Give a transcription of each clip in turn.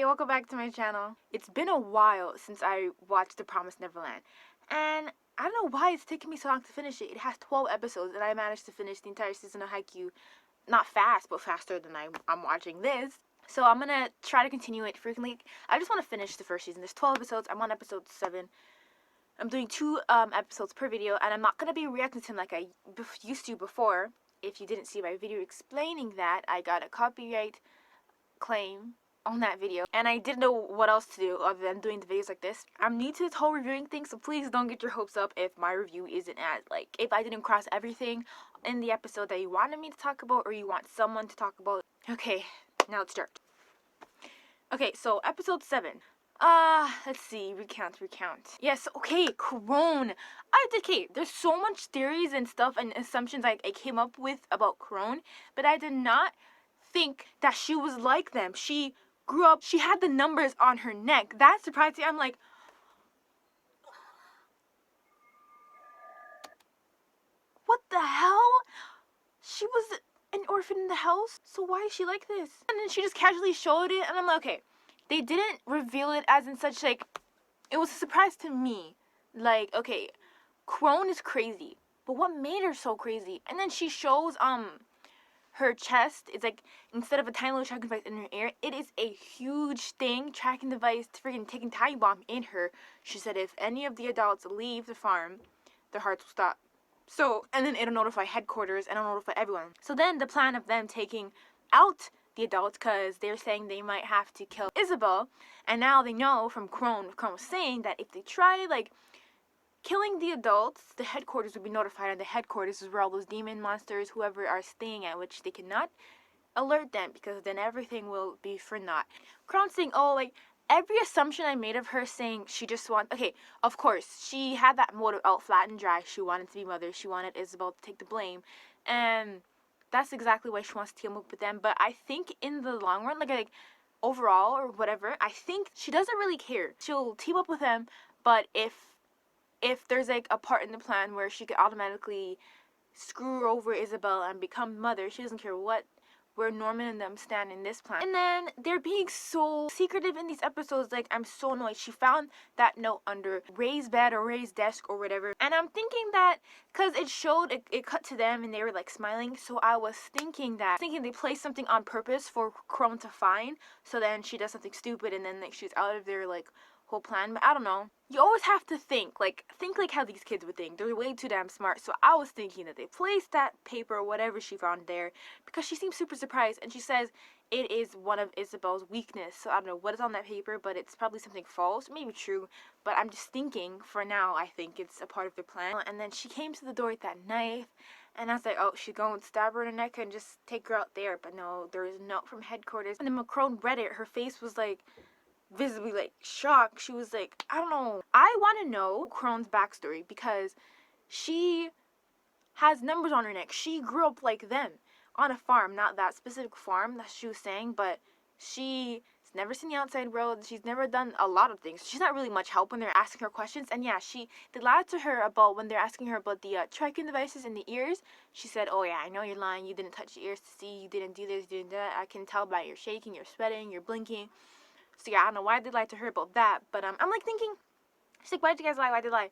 welcome back to my channel. It's been a while since I watched The Promised Neverland, and I don't know why it's taking me so long to finish it. It has 12 episodes, and I managed to finish the entire season of Haikyuu, not fast, but faster than I'm watching this. So I'm gonna try to continue it frequently. I just want to finish the first season. There's 12 episodes. I'm on episode 7. I'm doing 2 episodes per video, and I'm not gonna be reacting to them like I used to before. If you didn't see my video explaining that, I got a copyright claim on that video, and I didn't know what else to do other than doing the videos like this. I'm new to this whole reviewing thing, so please don't get your hopes up if my review isn't as, like, if I didn't cross everything in the episode that you wanted me to talk about or you want someone to talk about. Okay, now let's start. Okay, so episode 7. Let's see, recount. Yes, okay, Crone. There's so much theories and stuff and assumptions I came up with about Crone, but I did not think that she was like them. She grew up, she had the numbers on her neck. That surprised me. I'm like, what the hell? She was an orphan in the house, so why is she like this? And then she just casually showed it, and I'm like, okay, they didn't reveal it as in such, like, it was a surprise to me. Like, okay, Crone is crazy, but what made her so crazy? And then she shows, her chest. It's like, instead of a tiny little tracking device in her ear, it is a huge thing, tracking device, freaking taking time bomb in her. She said if any of the adults leave the farm, their hearts will stop. So, and then it'll notify headquarters and it'll notify everyone. So then the plan of them taking out the adults, because they're saying they might have to kill Isabel, and now they know from Crone was saying that if they try, like, killing the adults, the headquarters would be notified, and the headquarters is where all those demon monsters, whoever are staying at, which they cannot alert them, because then everything will be for naught. Crone saying, oh, like, every assumption I made of her saying she just okay, of course, she had that motive out flat and dry. She wanted to be mother. She wanted Isabel to take the blame, and that's exactly why she wants to team up with them. But I think in the long run, like overall or whatever, I think she doesn't really care. She'll team up with them, but if there's like a part in the plan where she could automatically screw over Isabel and become mother, she doesn't care where Norman and them stand in this plan. And then they're being so secretive in these episodes. Like, I'm so annoyed. She found that note under Ray's bed or Ray's desk or whatever, and I'm thinking that because it showed it cut to them and they were like smiling, so I was thinking they placed something on purpose for Crone to find, so then she does something stupid and then like she's out of their like whole plan. But I don't know, you always have to think like how these kids would think. They're way too damn smart. So I was thinking that they placed that paper or whatever she found there because she seems super surprised, and she says it is one of Isabel's weakness. So I don't know what is on that paper, but it's probably something false, maybe true, but I'm just thinking for now I think it's a part of their plan. And then she came to the door with that knife, and I was like, oh, she's going to stab her in the neck and just take her out there. But no, there is a note from headquarters. And then Crone read it. Her face was like visibly like shocked. She was like, I don't know. I want to know Crone's backstory because she has numbers on her neck. She grew up like them on a farm, not that specific farm that she was saying, but she's never seen the outside world. She's never done a lot of things. She's not really much help when they're asking her questions. And yeah, they lied to her about when they're asking her about the tracking devices in the ears. She said, oh yeah, I know you're lying. You didn't touch your ears to see. You didn't do this, you didn't do that. I can tell by your shaking, your sweating, your blinking. So yeah, I don't know why they lied to her about that, but I'm like thinking, she's like, why'd you guys lie? Why'd they lie?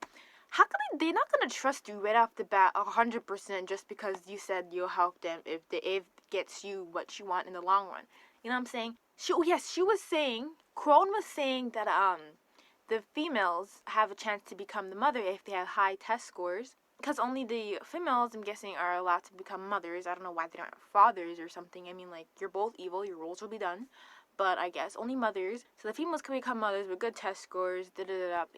How come they're not gonna trust you right off the bat 100% just because you said you'll help them if it gets you what you want in the long run? You know what I'm saying? She was saying, Crone was saying that the females have a chance to become the mother if they have high test scores, because only the females, I'm guessing, are allowed to become mothers. I don't know why they don't have fathers or something. I mean, like, you're both evil, your roles will be done. But I guess only mothers. So the females can become mothers with good test scores. But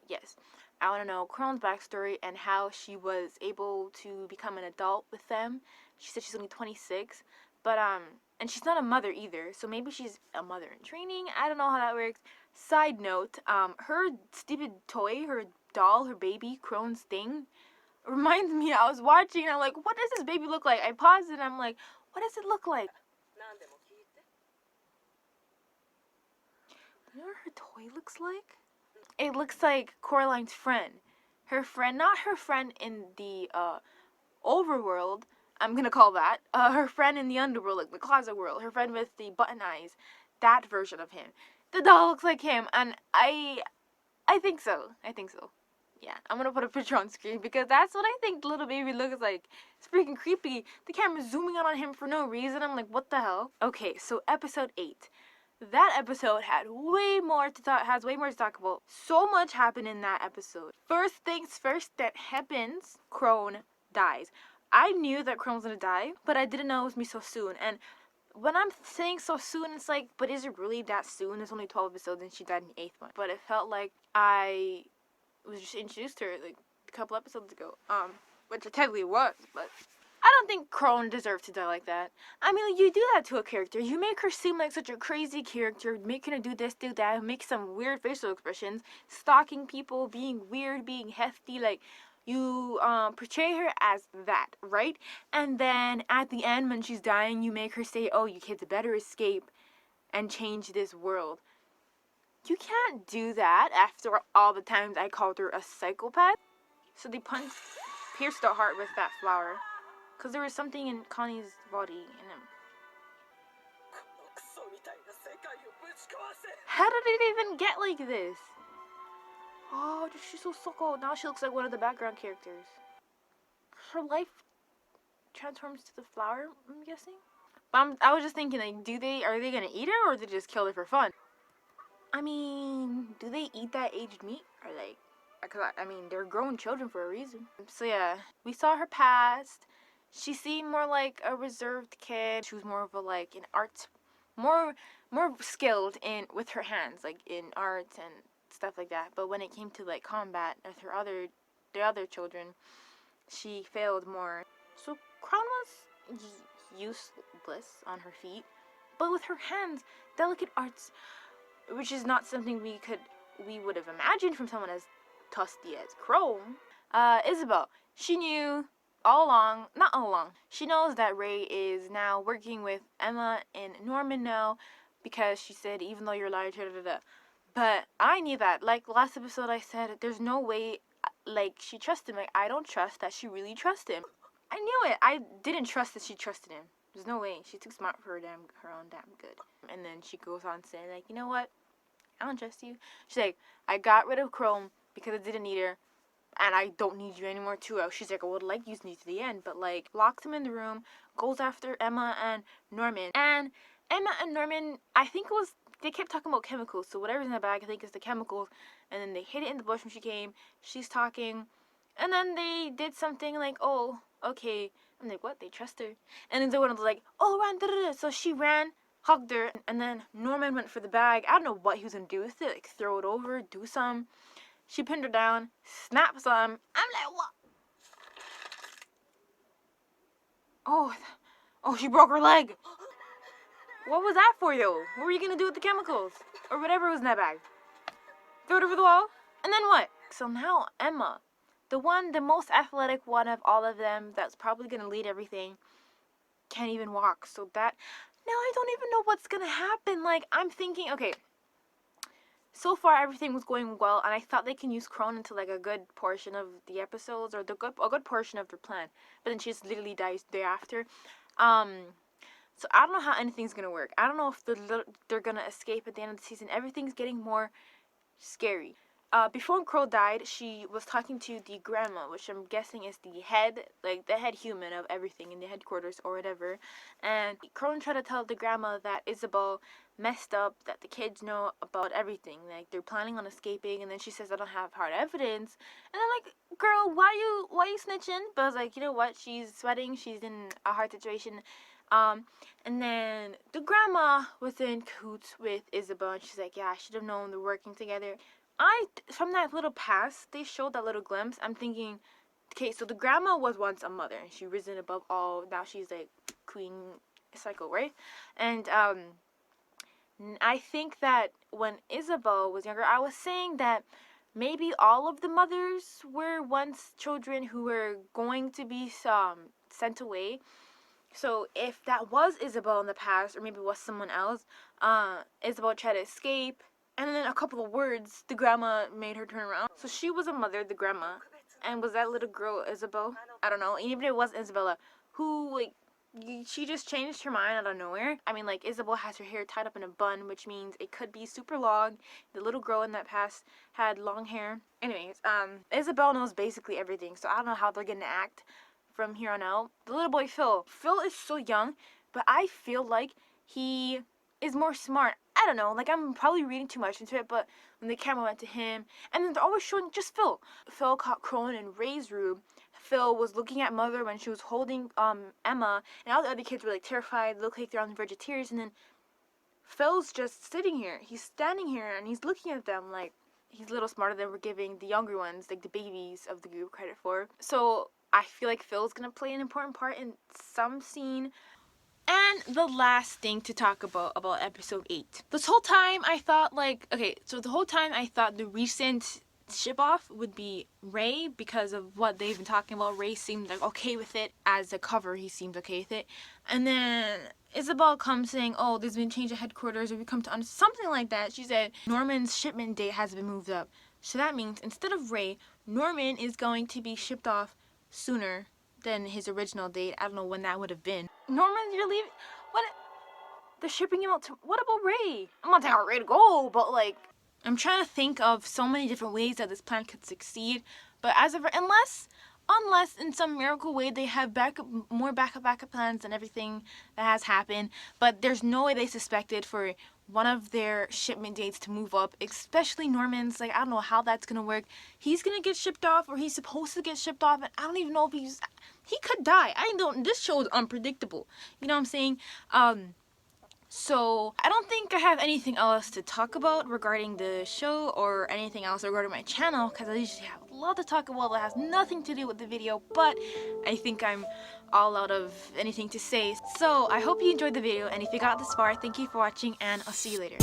yes, I want to know Crone's backstory and how she was able to become an adult with them. She said she's only 26, but and she's not a mother either. So maybe she's a mother in training. I don't know how that works. Side note, her stupid toy, her doll, her baby, Crone's thing, reminds me. I was watching and I'm like, what does this baby look like? I paused it and I'm like, what does it look like? You know what her toy looks like? It looks like Coraline's friend. Her friend, not her friend in the overworld, I'm gonna call that. Her friend in the underworld, like the closet world. Her friend with the button eyes. That version of him. The doll looks like him, and I think so. I think so. Yeah, I'm gonna put a picture on screen because that's what I think the little baby looks like. It's freaking creepy. The camera's zooming out on him for no reason. I'm like, what the hell? Okay, so episode 8. That episode had way more to talk. Has way more to talk about. So much happened in that episode. First things first, that happens. Crone dies. I knew that Crone was gonna die, but I didn't know it was me so soon. And when I'm saying so soon, it's like, but is it really that soon? There's only 12 episodes and she died in the 8th one. But it felt like I was just introduced to her like a couple episodes ago. Which it technically was, but I don't think Crone deserved to die like that. I mean, like, you do that to a character. You make her seem like such a crazy character, making her do this, do that, make some weird facial expressions, stalking people, being weird, being hefty, like, you portray her as that, right? And then at the end, when she's dying, you make her say, oh, you kids better escape and change this world. You can't do that after all the times I called her a psychopath. So they pierced her heart with that flower. Because there was something in Connie's body in him. How did it even get like this? Oh, she's so cool. Now she looks like one of the background characters. Her life transforms to the flower, I'm guessing. But I was just thinking, like, are they gonna eat her or they just kill her for fun? I mean, do they eat that aged meat? Or like, I mean, they're grown children for a reason. So yeah, we saw her past. She seemed more like a reserved kid. She was more of a like an art, more skilled with her hands, like in arts and stuff like that. But when it came to like combat with the other children, she failed more. So Crown was useless on her feet, but with her hands, delicate arts, which is not something we would have imagined from someone as tusty as Crone. Isabel, she knew not all along, she knows that Ray is now working with Emma and Norman now because she said, even though you're lying, but I knew that. Like last episode I said, there's no way, like, she trusted him. Like, I don't trust that she really trusts him. I knew it. I didn't trust that she trusted him. There's no way. She's too smart for her own damn good. And then she goes on saying, like, you know what? I don't trust you. She's like, I got rid of Crone because I didn't need her. And I don't need you anymore too. She's like, I would like using you to the end. But like, locks him in the room, goes after Emma and Norman. And Emma and Norman, I think they kept talking about chemicals. So whatever's in the bag, I think is the chemicals. And then they hid it in the bush when she came. She's talking. And then they did something like, oh, okay. I'm like, what? They trust her. And then the one was like, oh, run, da, da, da. So she ran, hugged her. And then Norman went for the bag. I don't know what he was going to do with it. Like, throw it over, do some. She pinned her down, snapped some. I'm like, what? Oh, she broke her leg. What was that for you? What were you going to do with the chemicals? Or whatever was in that bag? Throw it over the wall? And then what? So now Emma, the most athletic one of all of them that's probably going to lead everything, can't even walk. So now I don't even know what's going to happen. Like, I'm thinking, okay, so far everything was going well, and I thought they can use Crone into like a good portion of the episodes or a good portion of their plan. But then she just literally dies day after. So I don't know how anything's gonna work. I don't know if they're gonna escape at the end of the season. Everything's getting more scary. Before Crow died, she was talking to the grandma, which I'm guessing is the head human of everything in the headquarters or whatever. And Crone tried to tell the grandma that Isabel messed up, that the kids know about everything. Like, they're planning on escaping, and then she says, I don't have hard evidence. And I'm like, girl, why you snitching? But I was like, you know what? She's sweating. She's in a hard situation. And then the grandma was in cahoots with Isabel, and she's like, yeah, I should have known they're working together. From that little past, they showed that little glimpse. I'm thinking, okay, so the grandma was once a mother, and she risen above all. Now she's like queen psycho, right? And I think that when Isabel was younger, I was saying that maybe all of the mothers were once children who were going to be sent away. So if that was Isabel in the past, or maybe it was someone else, Isabel tried to escape. And then a couple of words, the grandma made her turn around. So she was a mother, the grandma. And was that little girl Isabel? I don't know. Even if it was Isabella, who, like, she just changed her mind out of nowhere. I mean, like, Isabel has her hair tied up in a bun, which means it could be super long. The little girl in that past had long hair. Anyways, Isabel knows basically everything, so I don't know how they're gonna act from here on out. The little boy, Phil. Phil is so young, but I feel like he is more smart. I don't know, like, I'm probably reading too much into it, but when the camera went to him, and then they're always showing just Phil. Phil caught Crone in Ray's room. Phil was looking at Mother when she was holding Emma, and all the other kids were like terrified, look like they're on the verge of tears, and then Phil's just sitting here. He's standing here and he's looking at them like he's a little smarter than we're giving the younger ones, like the babies of the group, credit for. So I feel like Phil's gonna play an important part in some scene. And the last thing to talk about episode 8. This whole time I thought the recent ship off would be Ray because of what they've been talking about. Ray seemed like okay with it. As a cover, he seemed okay with it. And then Isabel comes saying, oh, there's been a change of headquarters, or we come to something like that. She said Norman's shipment date has been moved up. So that means instead of Ray, Norman is going to be shipped off sooner than his original date. I don't know when that would have been. Norman, you're leaving? What? They're shipping him out to... What about Ray? I'm not telling Ray to go, but like... I'm trying to think of so many different ways that this plan could succeed, but as of unless in some miracle way they have more backup plans and everything that has happened, but there's no way they suspected for one of their shipment dates to move up, especially Norman's. Like, I don't know how that's gonna work. He's gonna get shipped off, or he's supposed to get shipped off, and I don't even know if he could die. This show is unpredictable. You know what I'm saying? So, I don't think I have anything else to talk about regarding the show or anything else regarding my channel, because I usually have a lot to talk about that has nothing to do with the video, but I think I'm all out of anything to say. So, I hope you enjoyed the video, and if you got this far, thank you for watching, and I'll see you later.